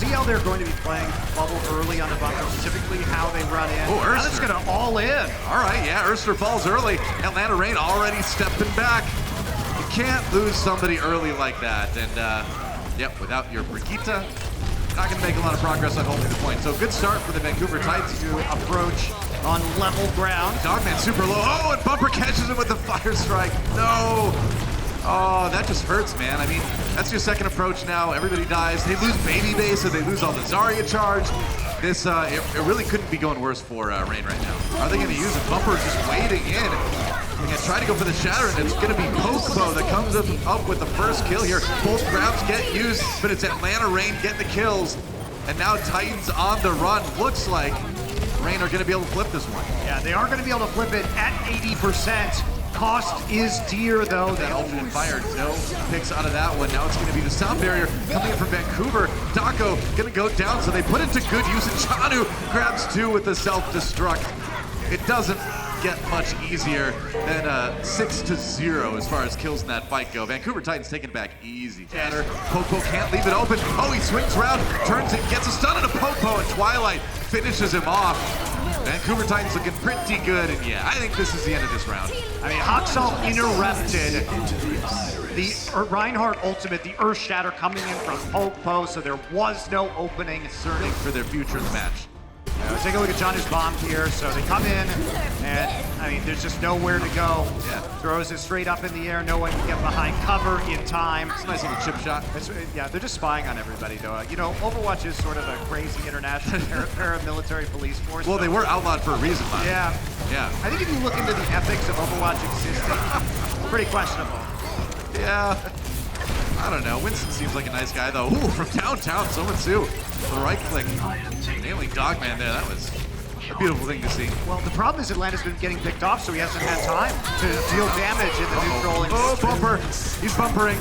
how they're going to be playing bubble early on the bumpers, typically how they run in. Oh, Now it's going to all in. All right, yeah, Urster falls early. Atlanta Reign already stepping back. You can't lose somebody early like that. And, yep, without your Brigitte, not going to make a lot of progress on holding the point. So good start for the Vancouver Titans To approach on level ground. Dogman super low. Oh, and Bumper catches him with the fire strike. No. Oh, that just hurts, man. I mean, that's your second approach now. Everybody dies. They lose Baby Base, and they lose all the Zarya charge. This, it really couldn't be going worse for Reign right now. Are they going to use it? Bumper just wading in. They're going to try to go for the Shatter, and it's going to be Pokebo that comes up with the first kill here. Both grabs get used, but it's Atlanta Reign getting the kills. And now Titans on the run. Looks like Reign are going to be able to flip this one. Yeah, they are going to be able to flip it at 80%. Cost is dear, though. That alternate fire, no picks out of that one. Now it's going to be the sound barrier coming in from Vancouver. Daco going to go down, so they put it to good use, and Chanu grabs two with the self-destruct. It doesn't get much easier than 6-0 as far as kills in that fight go. Vancouver Titans taking it back easy. Tanner, Popo can't leave it open. Oh, he swings around, turns it, gets a stun into Popo, and Twilight finishes him off. Vancouver Titans looking pretty good, and yeah, I think this is the end of this round. I mean, Haksal interrupted the Reinhardt ultimate, the Earth Shatter coming in from Popo, so there was no opening. Concerning for their future in the match. Take a look at Janu's bomb here. So they come in, and I mean, there's just nowhere to go. Yeah. Throws it straight up in the air. No one can get behind cover in time. It's a nice little chip shot. Yeah, they're just spying on everybody, though. You know, Overwatch is sort of a crazy international paramilitary police force. Well, they were outlawed for a reason, man. Yeah. Yeah. I think if you look into the ethics of Overwatch existing, pretty questionable. Yeah. I don't know. Winston seems like a nice guy, though. Ooh, from downtown, someone too. The right click. Nailing Dogman there. That was a beautiful thing to see. Well, the problem is Atlanta's been getting picked off, so he hasn't had time to deal damage in the neutral. Oh, Bumper. He's bumpering.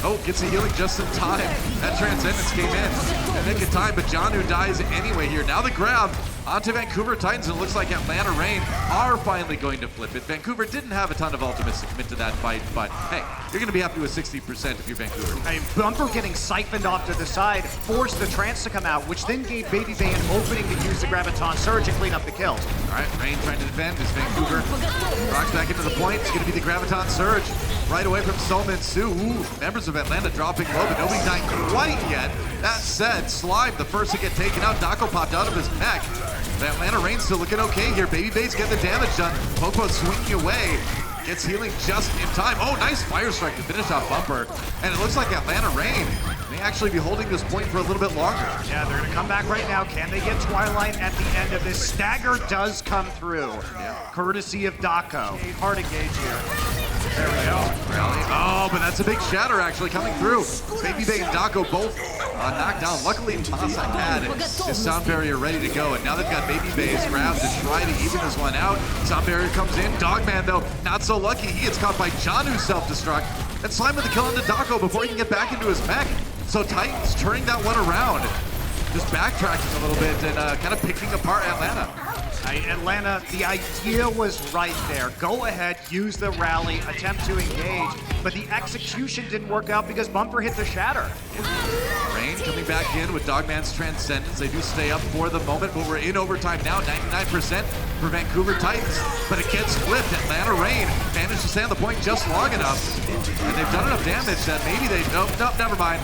Oh, gets a healing just in time. That Transcendence came in and nick of time, but Janu dies anyway here. Now the grab onto Vancouver Titans, and it looks like Atlanta Reign are finally going to flip it. Vancouver didn't have a ton of ultimates to commit to that fight, but hey, you're going to be happy with 60% if you're Vancouver. I mean, Bumper getting siphoned off to the side forced the trance to come out, which then gave Baby Bay an opening to use the Graviton Surge and clean up the kills. All right, Reign trying to defend as Vancouver rocks back into the point. It's going to be the Graviton Surge right away from Solman Su. Ooh, members of Atlanta dropping low, but nobody's dying quite yet. That said, Slime, the first to get taken out. Daco popped out of his mech. The Atlanta Reign still looking okay here. Baby Bay's getting the damage done. Popo swinging away. Gets healing just in time. Oh, nice fire strike to finish off Bumper. And it looks like Atlanta Reign may actually be holding this point for a little bit longer. Yeah, they're gonna come back right now. Can they get Twilight at the end of this? Stagger does come through. Yeah. Courtesy of Daco. Hard to gauge here. There we go. Rally. Oh, but that's a big shatter actually coming through. Baby Bay and Daco both knocked down. Luckily, Masa had his sound barrier ready to go, and now they've got Baby Bay's grab to try to even this one out. Sound barrier comes in. Dogman, though, not so lucky. He gets caught by Janu's self-destruct and Slime with the kill onto Daco before he can get back into his mech. So Titans turning that one around. Just backtracking a little bit and kind of picking apart Atlanta. Atlanta, the idea was right there. Go ahead, use the rally, attempt to engage, but the execution didn't work out because Bumper hit the shatter. Reign coming back in with Dogman's Transcendence. They do stay up for the moment, but we're in overtime now, 99% for Vancouver Titans. But it gets flipped. Atlanta Reign managed to stay on the point just long enough, and they've done enough damage that maybe they, nope, never mind.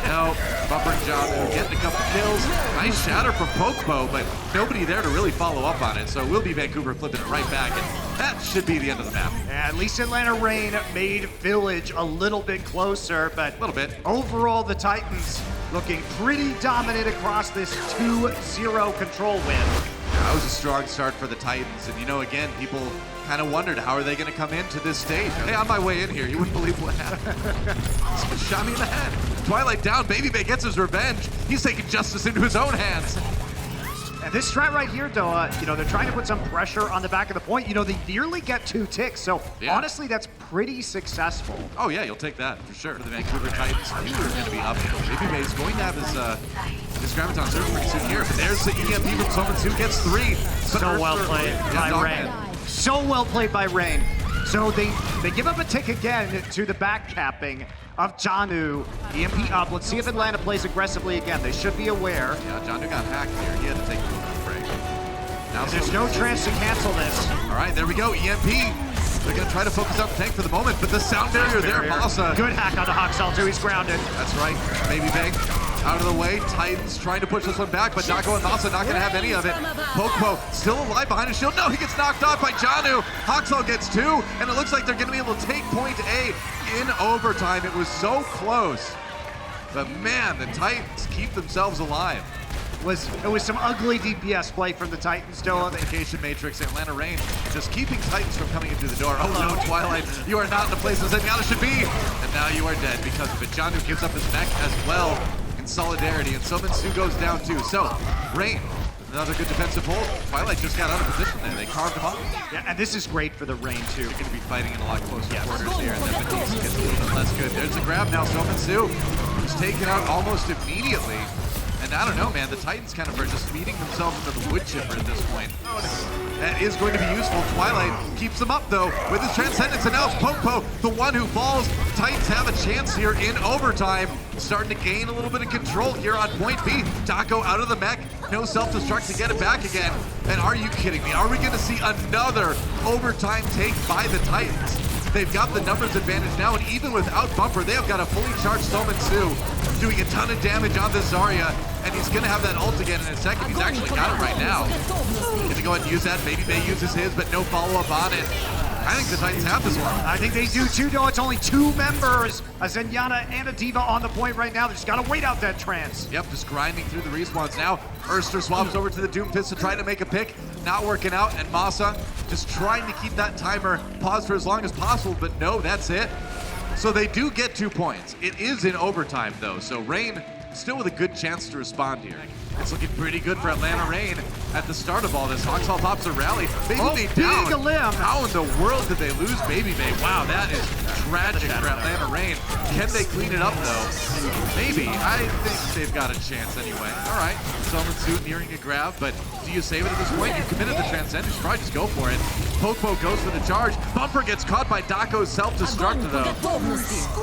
No, Bumper and John getting a couple kills. Nice shatter from Pokebo, but nobody there to really follow up on it, so it will be Vancouver flipping it right back, and that should be the end of the map. At least Atlanta Reign made Village a little bit closer, but a little bit. Overall, the Titans looking pretty dominant across this 2-0 control win. That was a strong start for the Titans, and you know, again, people kind of wondered how are they going to come into this stage. Hey, on my way in here, you wouldn't believe what happened. Shot me in the head. Twilight down, Baby Bay gets his revenge. He's taking justice into his own hands. And this strat right here, though, you know, they're trying to put some pressure on the back of the point. You know, they nearly get 2 ticks, so yeah. Honestly, that's pretty successful. Oh yeah, you'll take that for sure. For the Vancouver Titans, they're going to be up. Baby Bay's going to have his Graviton Surge pretty soon here, but there's the EMP from Solman Su, gets 3. So well played by Reign. So well played by Reign. So they give up a tick again to the back capping of Janu. EMP up. Let's see if Atlanta plays aggressively again. They should be aware. Yeah, Janu got hacked here. He had to take a little bit of a break. Now There's no chance to cancel this. All right, there we go. EMP. They're going to try to focus up tank for the moment, but the sound barrier there, Masa. Good hack on the Hoxel too. He's grounded. That's right. Baby Bang out of the way. Titans trying to push this one back, but Dako and Masa not going to have any of it. Popo still alive behind his shield. No, he gets knocked off by Janu. Hoxel gets 2, and it looks like they're going to be able to take point A in overtime. It was so close. But man, the Titans keep themselves alive. It was some ugly DPS play from the Titans, Doa. Vacation Matrix, Atlanta Reign, just keeping Titans from coming into the door. Oh no, Twilight, you are not in the place that Zenyatta should be. And now you are dead because of it. Janu gives up his mech as well in solidarity, and Somin Su goes down too. So, Reign, another good defensive hold. Twilight just got out of position there. They carved him up. Yeah, and this is great for the Reign too. They're going to be fighting in a lot closer quarters here, and then Batiste gets a little bit less good. There's a grab now. Somin Su was taken out almost immediately. And I don't know, man, the Titans kind of are just feeding themselves into the wood chipper at this point. That is going to be useful. Twilight keeps them up, though, with his Transcendence, and now it's Popo, the one who falls. Titans have a chance here in overtime, starting to gain a little bit of control here on point B. Dako out of the mech, no self-destruct to get it back again. And are you kidding me? Are we going to see another overtime take by the Titans? They've got the numbers advantage now, and even without Bumper, they have got a fully charged Somin Su doing a ton of damage on this Zarya, and he's going to have that ult again in a second. He's actually got it right now. Going to go ahead and use that. Baby Bay uses his, but no follow-up on it. I think the Titans have this one. I think they do too, though. It's only 2 members, a Zenyatta and a D.Va on the point right now. They just got to wait out that trance. Yep, just grinding through the respawns now. Erster swaps over to the Doom Fist to try to make a pick. Not working out, and Masa just trying to keep that timer paused for as long as possible, but no, that's it. So they do get 2 points. It is in overtime, though, so Reign still with a good chance to respond here. It's looking pretty good for Atlanta Reign at the start of all this. Hoxel pops a rally. Baby Bay down. Big limb. How in the world did they lose Baby Bay? Wow, that is tragic for Atlanta Reign. Can they clean it up, though? Maybe. I think they've got a chance anyway. All right. Somin Su nearing a grab, but do you save it at this point? You committed the Transcendence. You should probably just go for it. Popo goes for the charge. Bumper gets caught by Dako's self-destruct, though.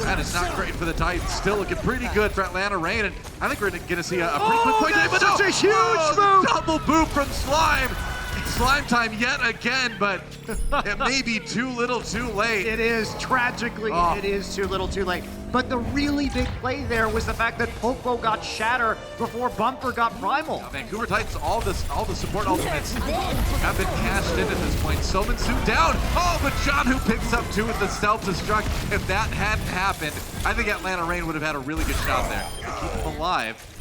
That is not great for the Titans. Still looking pretty good for Atlanta Reign, and I think we're going to see a pretty quick point. That's such a huge move! Double boop from Slime. Slime time yet again, but it may be too little too late. It is, tragically, it is too little too late. But the really big play there was the fact that Popo got Shatter before Bumper got Primal. Now, Vancouver Titans, all the support ultimates have been cashed in at this point. Somin Su down. Oh, but John who picks up 2 with the self-destruct. If that hadn't happened, I think Atlanta Reign would have had a really good shot there to keep them alive.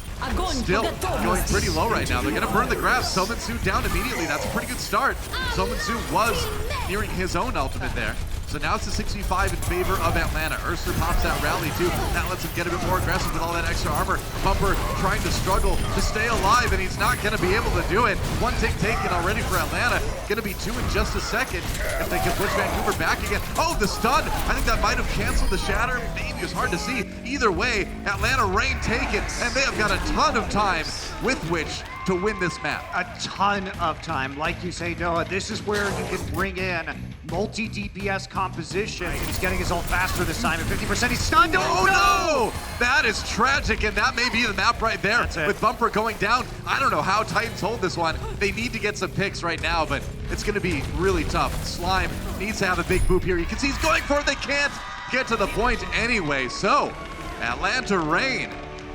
Still going pretty low right now. They're going to burn the grab. Somin Su down immediately. That's a pretty good start. Somin Su was nearing his own ultimate there. So now it's a 6v5 in favor of Atlanta. Erster pops that rally too. That lets him get a bit more aggressive with all that extra armor. Bumper trying to struggle to stay alive, and he's not going to be able to do it. 1 tick taken already for Atlanta. Going to be 2 in just a second if they can push Vancouver back again. Oh, the stun. I think that might have canceled the shatter. Maybe it's hard to see. Either way, Atlanta Reign taken, and they have got a ton of time with which to win this map. A ton of time. Like you say, Noah, this is where you can bring in multi-DPS composition. He's getting his ult faster this time at 50%. He's stunned. Oh no! That is tragic, and that may be the map right there. With Bumper going down. I don't know how Titans hold this one. They need to get some picks right now, but it's going to be really tough. Slime needs to have a big boop here. You can see he's going for it. They can't get to the point anyway. So, Atlanta Reign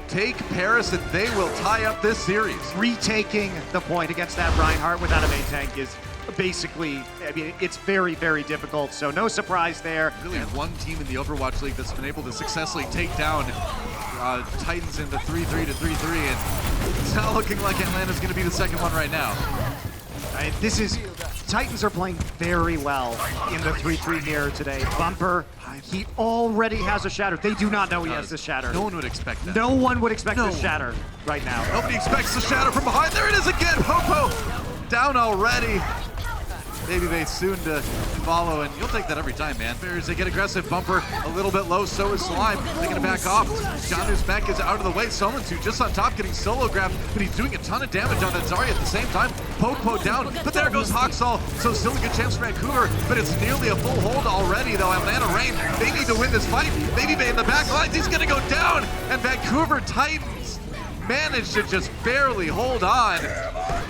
take Paris, and they will tie up this series. Retaking the point against that Reinhardt without a main tank is basically, I mean, it's very, very difficult, so no surprise there. Really one team in the Overwatch League that's been able to successfully take down Titans in the 3-3 to 3-3, and it's not looking like Atlanta's going to be the second one right now. Titans are playing very well in the 3-3 here today. Bumper, he already has a shatter. They do not know he has the shatter. No one would expect that. No one would expect the shatter right now. Nobody expects the shatter from behind. There it is again. Popo down already. Baby base soon to follow, and you'll take that every time, man. Bears, they get aggressive. Bumper a little bit low, so is Slime. They're gonna back off. Johnny's mech is out of the way. Somansu just on top getting solo grabbed, but he's doing a ton of damage on that Zarya at the same time. Popo down, but there goes Hawksall, so still a good chance for Vancouver, but it's nearly a full hold already, though. Atlanta Reign, they need to win this fight. Baby Bay in the back lines, he's gonna go down, and Vancouver Titans managed to just barely hold on.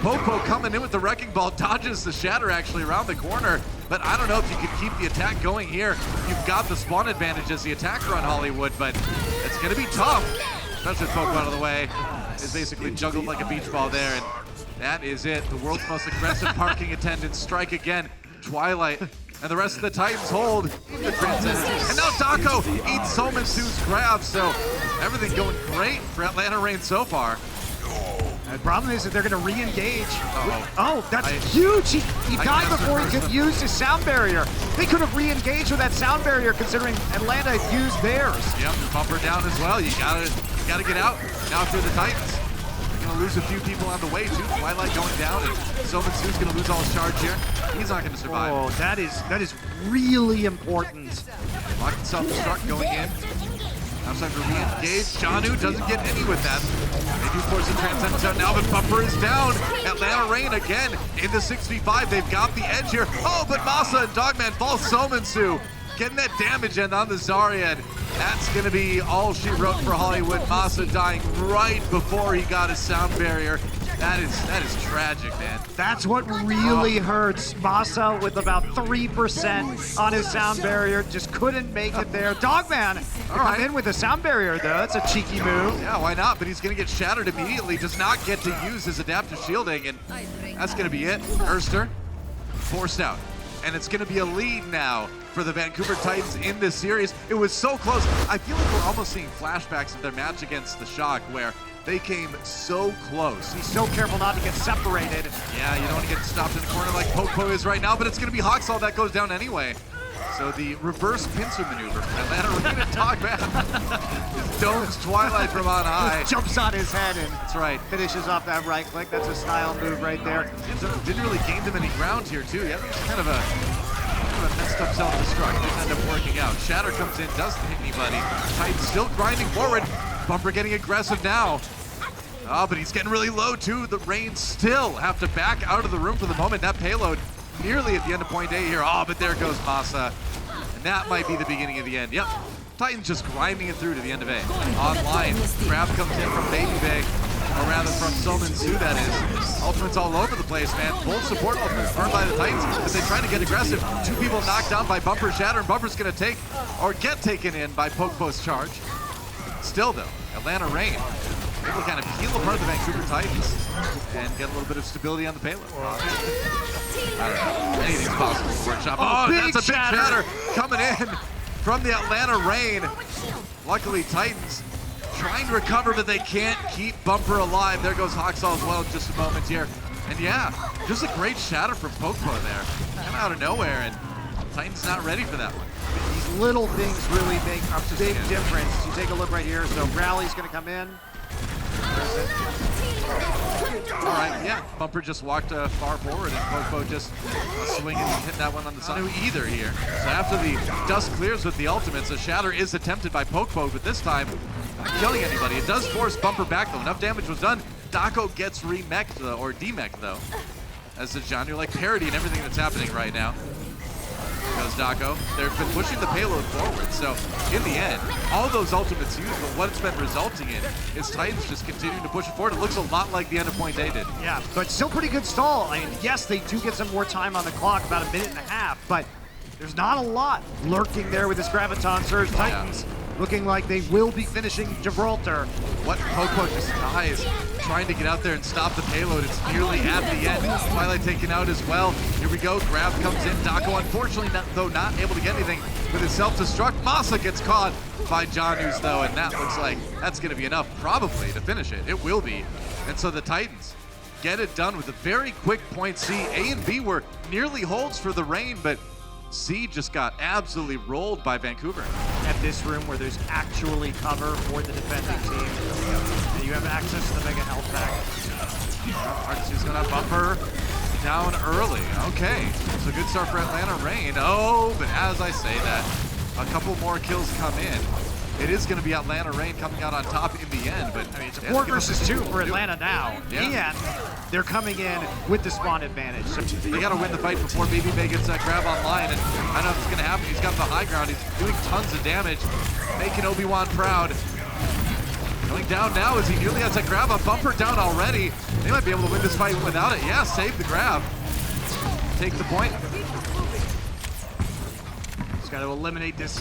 Popo coming in with the wrecking ball, dodges the shatter actually around the corner, but I don't know if you can keep the attack going here. You've got the spawn advantage as the attacker on Hollywood, but it's gonna be tough, especially with Popo out of the way. Is basically juggled like a beach ball there, and that is it. The world's most aggressive parking attendants strike again. Twilight and the rest of the Titans hold the Transcendence. And now Dako eats Somansu's grab, so everything going great for Atlanta Reign so far. The problem is that they're going to re-engage. Oh, that's huge. He died before he could use his sound barrier. They could have re-engaged with that sound barrier considering Atlanta used theirs. Yep, Bumper down as well. You gotta get out now through the Titans. They're gonna lose a few people on the way too. Twilight going down, and Somansu's gonna lose all his charge here. He's not gonna survive. Oh, that is really important. Locked self-destruct going in. Now it's time to re-engage. Janu doesn't get any with that. They do force the Transcendence out now, but Bumper is down. Atlanta Reign again in the 6v5. They've got the edge here. Oh, but Masa and Dogman fall. Somansu getting that damage in on the Zarya. That's going to be all she wrote for Hollywood. Masa dying right before he got his sound barrier. That is tragic, man. That's what really hurts. Masa with about 3% on his sound barrier, just couldn't make it there. Dogman come in with a sound barrier though. That's a cheeky move. Yeah, why not? But he's going to get shattered immediately. Does not get to use his adaptive shielding, and that's going to be it. Erster forced out, and it's going to be a lead now for the Vancouver Titans in this series. It was so close. I feel like we're almost seeing flashbacks of their match against the Shock, where they came so close. He's so careful not to get separated. Yeah, you don't want to get stopped in the corner like Popo is right now, but it's going to be Hawksall that goes down anyway. So the reverse pincer maneuver from Atlanta Reign and Dogman just domes Twilight from on high. Just jumps on his head and that's right. Finishes off that right click. That's a style move right there. Didn't really gain them any ground here too. Yeah, it's kind of a messed up self-destruct. Didn't end up working out. Shatter comes in, doesn't hit anybody. Titans still grinding forward. Bumper getting aggressive now. Oh, but he's getting really low too. The Reign still have to back out of the room for the moment. That payload nearly at the end of point A here. Oh, but there goes Masa. And that might be the beginning of the end. Yep. Titans just grinding it through to the end of A. Online. Grab comes in from Baby Bay. Or rather from Somansu, that is. Ultimates all over the place, man. Both support ultimates burned by the Titans as they try to get aggressive. Two people knocked down by Bumper Shatter, and Bumper's gonna take, or get taken in by Pokepo's charge. Still though, Atlanta Reign able to kind of peel apart the Vancouver Titans and get a little bit of stability on the payload. I don't know, anything's possible for Workshop. Oh, that's a big shatter coming in from the Atlanta Reign. Luckily, Titans trying to recover, but they can't keep Bumper alive. There goes Hawksall as well in just a moment here. And yeah, just a great shatter from Pokepo there. Came out of nowhere, and Titans not ready for that one. These little things really make a big difference. You take a look right here. So Rally's going to come in. All right, yeah. Bumper just walked far forward, and Pokepo just swinging and hitting that one on the side. Either here. So after the dust clears with the ultimates, a shatter is attempted by Pokepo, but this time not killing anybody. It does force Bumper back though. Enough damage was done. Dako gets remeked though, or demeked though. As the genre like parody and everything that's happening right now. Goes Dako. They've been pushing the payload forward, so in the end, all those ultimates used, but what it's been resulting in is Titans just continuing to push it forward. It looks a lot like the end of point A did. Yeah, but still pretty good stall. I mean, yes, they do get some more time on the clock, about a minute and a half, but there's not a lot lurking there with this Graviton Surge. Titans looking like they will be finishing Gibraltar. What Pokepo just dies trying to get out there and stop the payload. It's nearly at the end. Twilight taken out as well. Here we go. Grab comes in. Dako, unfortunately, not able to get anything with his self-destruct. Masa gets caught by Janus, though, and that looks like that's going to be enough, probably, to finish it. It will be. And so the Titans get it done with a very quick point C. A and B were nearly holds for the Reign, but C just got absolutely rolled by Vancouver. At this room where there's actually cover for the defending team. And you have access to the Mega Health Pack. Artsy's gonna Bumper. down early. Okay, so good start for Atlanta Reign. Oh, but as I say that, a couple more kills come in. It is going to be Atlanta Reign coming out on top in the end, but I mean, it's a 4 versus 2 for Atlanta now. Yeah. And they're coming in with the spawn advantage. So they got to win the fight before Baby Bay gets that grab online, and I know it's going to happen. He's got the high ground. He's doing tons of damage, making Obi-Wan proud. Going down now as he nearly has that grab on Bumper down already. They might be able to win this fight without it. Yeah, save the grab. Take the point. He's got to eliminate this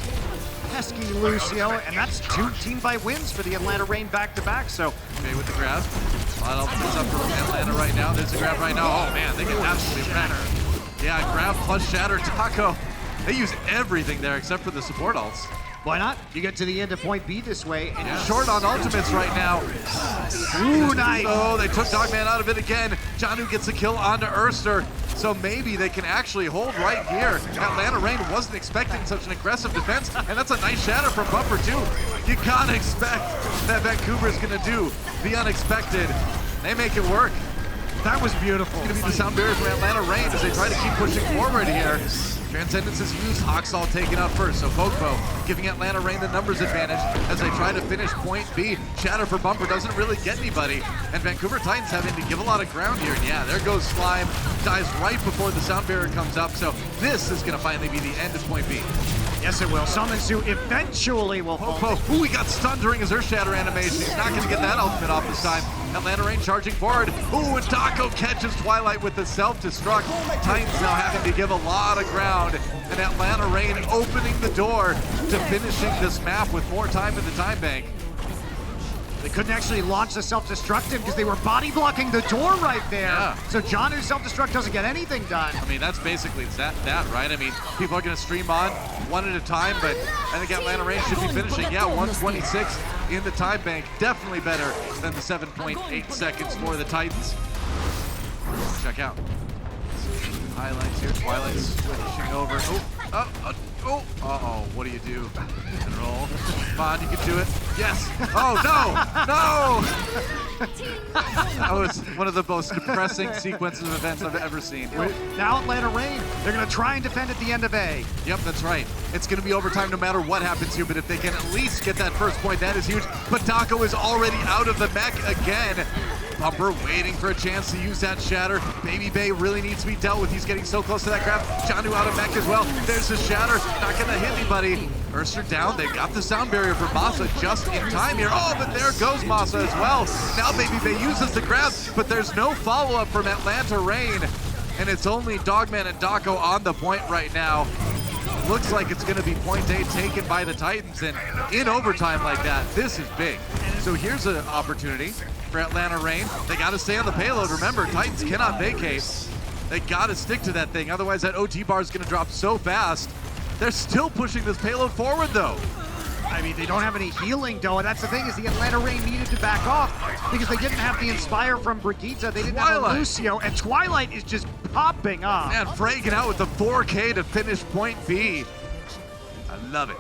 pesky Lucio, and that's 2 team fight wins for the Atlanta Reign back-to-back. So Bay with the grab. A lot of ultimates up for Atlanta right now. There's a grab right now. Oh man, they get absolutely wrecked. Yeah, grab plus shatter Taco. They use everything there except for the support ults. Why not? You get to the end of point B this way, and Yeah. Short on ultimates right now. Ooh, nice. Oh, they took Dogman out of it again. Janu gets a kill onto Erster. So maybe they can actually hold right here. Atlanta Reign wasn't expecting such an aggressive defense, and that's a nice shatter from Bumper too. You gotta expect that Vancouver is gonna do the unexpected. They make it work. That was beautiful. It's gonna be the sound barrier from Atlanta Reign as they try to keep pushing forward here. Transcendence is used, Hawksall taken out first, so Pokpo giving Atlanta Reign the numbers advantage as they try to finish point B. Shatter for Bumper doesn't really get anybody, and Vancouver Titans having to give a lot of ground here. And yeah, there goes Slime, dies right before the sound barrier comes up, so this is gonna finally be the end of point B. Yes, it will. Summon-Su eventually will fall. Pokpo, ooh, he got stunned during his Earth Shatter animation. He's not gonna get that ultimate off this time. Atlanta Reign charging forward. Ooh, and Taco catches Twilight with the self-destruct. Titans now having to give a lot of ground, and Atlanta Reign opening the door to finishing this map with more time in the time bank. They couldn't actually launch the self-destruct because they were body blocking the door right there. Yeah. So Janu's self-destruct doesn't get anything done. I mean, that's basically that, right? I mean, people are going to stream on one at a time, but I think Atlanta Reign should be finishing, yeah, 126 in the time bank. Definitely better than the 7.8 seconds for the Titans. Check out. Highlights here. Twilight switching over. Uh-oh, what do you do? And roll. Come on, you can do it. Yes. Oh, no! That was one of the most depressing sequences of events I've ever seen. Now Atlanta Reign, they're going to try and defend at the end of A. Yep, that's right. It's going to be overtime no matter what happens here, but if they can at least get that first point, that is huge. But Taco is already out of the mech again. Bumper waiting for a chance to use that shatter. Baby Bay really needs to be dealt with. He's getting so close to that grab. Janu out of mech as well. There's the shatter. Not going to hit anybody. Urster down. They've got the sound barrier for Masa just in time here. Oh, but there goes Masa as well. Now Baby Bay uses the grab, but there's no follow-up from Atlanta Reign. And it's only Dogman and Daco on the point right now. Looks like it's going to be point A taken by the Titans, and in overtime like that, this is big. So here's an opportunity for Atlanta Reign. They got to stay on the payload. Remember, Titans cannot vacate. They got to stick to that thing, otherwise that OT bar is going to drop so fast. They're still pushing this payload forward, though. I mean, they don't have any healing, though, and that's the thing, is the Atlanta Reign needed to back off because they didn't have the Inspire from Brigitte. They didn't have a Lucio, and Twilight is just popping off. Man, fragging out with the 4K to finish point B. I love it.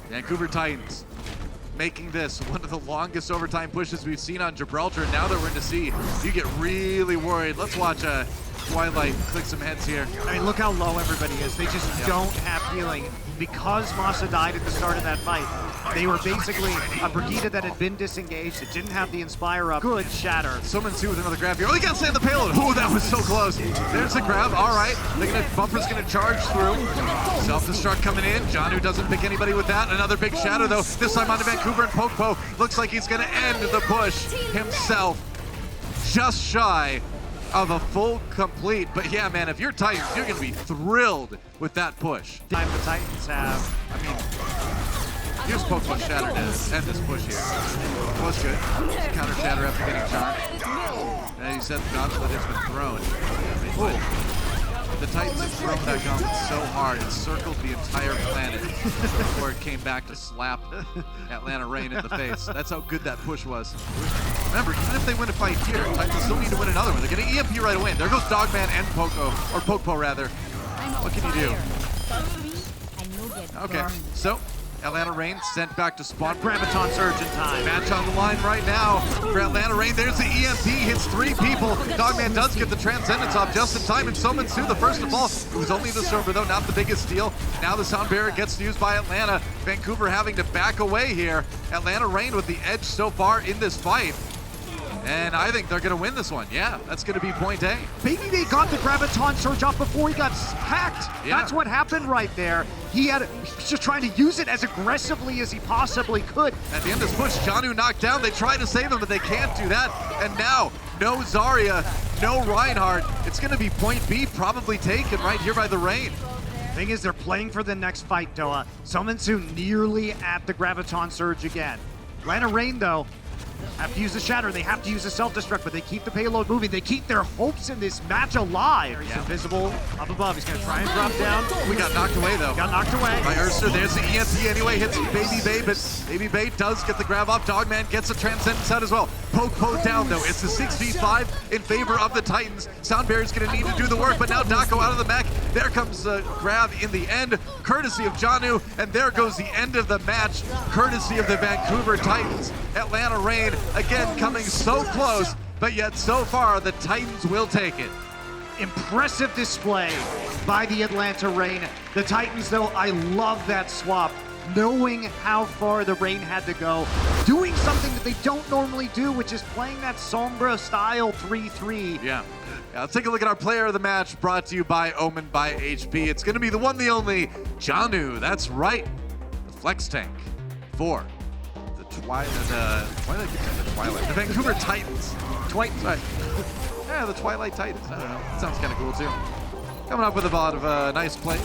Vancouver Titans making this one of the longest overtime pushes we've seen on Gibraltar. Now that we're in to see, you get really worried. Let's watch Twilight click some heads here. I mean, look how low everybody is. They just don't have healing. Because Masa died at the start of that fight, they were basically a Brigitte that had been disengaged, that didn't have the Inspire up. Good shatter. Summon-Su with another grab here. Oh, he got to stay on the payload. Oh, that was so close. There's the grab. All right. Bumper's going to charge through. Self-destruct coming in. Janu doesn't pick anybody with that. Another big shatter, though. This time onto Vancouver and Pokpo. Looks like he's going to end the push himself. Just shy of a full complete. But yeah, man, if you're Titans, you're going to be thrilled with that push. Time the Titans have. I mean, here's Pokemon Shatter to end this push here. It was good. Counter Shatter after getting charged. And he said the gauntlet has been thrown. But the Titans have thrown that gauntlet so hard, it circled the entire planet before it came back to slap Atlanta Reign in the face. That's how good that push was. Remember, even if they win a fight here, Titans still need to win another one. They're getting EMP right away. There goes Dogman and Pokpo rather. What can you do? Okay, so Atlanta Reign sent back to spawn. Graviton Surge in time. Match on the line right now for Atlanta Reign. There's the EMP, hits 3 people. Dogman does get the Transcendence off just in time, and Somansu, the first of all. It was only the server though, not the biggest deal. Now the sound barrier gets used by Atlanta. Vancouver having to back away here. Atlanta Reign with the edge so far in this fight. And I think they're going to win this one. Yeah, that's going to be point A. Maybe they got the Graviton Surge off before he got hacked. Yeah. That's what happened right there. He was just trying to use it as aggressively as he possibly could. At the end of this push, Janu knocked down. They try to save him, but they can't do that. And now, no Zarya, no Reinhardt. It's going to be point B, probably taken right here by the Reign. Thing is, they're playing for the next fight, Doa. Somansu nearly at the Graviton Surge again. Atlanta Reign, though, have to use the Shatter. They have to use the Self-Destruct, but they keep the payload moving. They keep their hopes in this match alive. He's invisible up above. He's going to try and drop down. We got knocked away, though. Got knocked away. By Urster, there's the EMP anyway, hits Baby Bay, but Baby Bay does get the grab off. Dogman gets a Transcendence out as well. Poke down, though. It's the 6v5 in favor of the Titans. Sound Barrier's going to need to do the work, but now Dako out of the mech. There comes the grab in the end, courtesy of Janu, and there goes the end of the match, courtesy of the Vancouver Titans. Atlanta Reign, again, coming so close, but yet so far, the Titans will take it. Impressive display by the Atlanta Reign. The Titans, though, I love that swap. Knowing how far the Reign had to go, doing something that they don't normally do, which is playing that Sombra style 3-3. Yeah, let's take a look at our player of the match, brought to you by Omen by HP. It's going to be the one, the only, Janu. That's right, the flex tank for the the Vancouver Titans. Yeah, the Twilight Titans. I don't know. That sounds kind of cool too. Coming up with a lot of nice plays.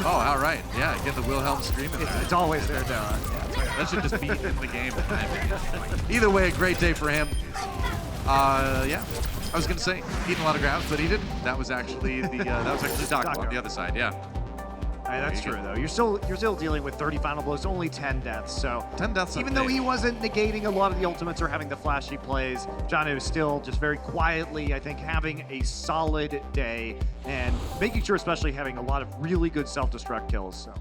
Oh, all right. Yeah, get the Wilhelm screaming. It's always there, Doa. Yeah, that should just be in the game. Either way, a great day for him. Yeah, I was gonna say eating a lot of grabs, but he didn't. That was actually the Dako on the other side. Yeah. That's true, though. You're still dealing with 30 final blows, only 10 deaths. So 10 deaths. Even though he wasn't negating a lot of the ultimates or having the flashy plays, Janu is still just very quietly, I think, having a solid day and making sure, especially having a lot of really good self-destruct kills. So.